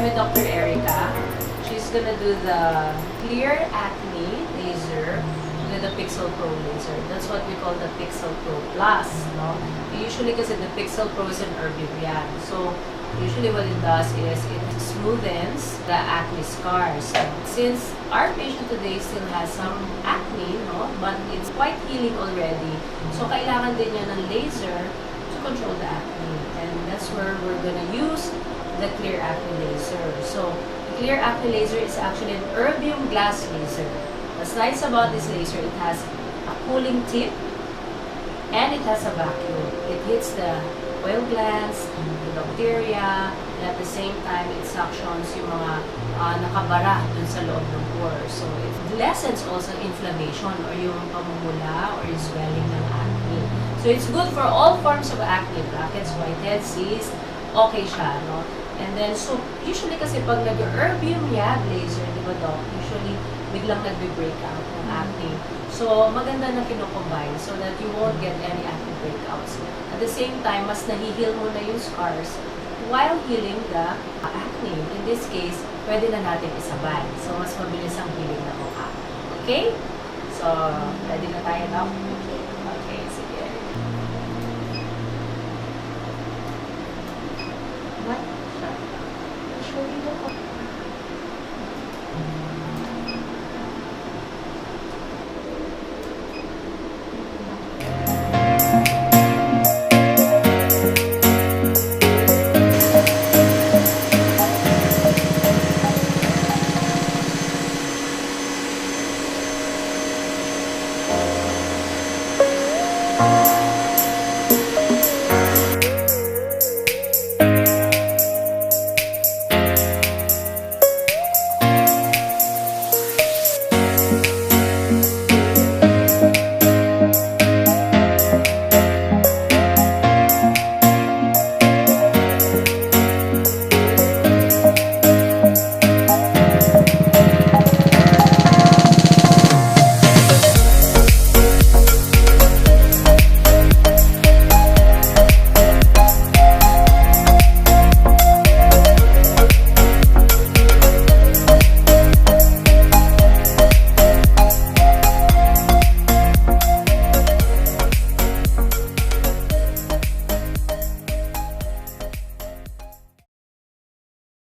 I'm with Dr. Erica. She's gonna do the clear acne laser with the Pixel Pro laser. That's what we call the Pixel Pro Plus, no? Usually kasi the Pixel Pro is an Erbium yan. So, usually what it does is it smoothens the acne scars. Since our patient today still has some acne, no? But it's quite healing already. So, kailangan din niya ng laser to control the acne. And that's where we're gonna use the clear acne laser. So, the clear acne laser is actually an Erbium glass laser. What's nice about this laser, it has a cooling tip and it has a vacuum. It hits the oil glands, the bacteria, and at the same time, it suctions yung mga nakabara dun sa loob ng pore. So, it lessens also inflammation or yung pamumula or yung swelling ng acne. So, it's good for all forms of acne, blackheads, whiteheads, cysts, okay siya, no? And then, so, usually kasi pag nag-Erbium YAG laser, di ba, Doc? Usually, biglang nagbe-break out ng acne. So, maganda na kino-combine so that you won't get any acne breakouts. At the same time, mas nahihil mo na yung scars while healing the acne. In this case, pwede na natin isabay. So, mas mabilis ang healing na mukha. Okay? So, ready na tayo now?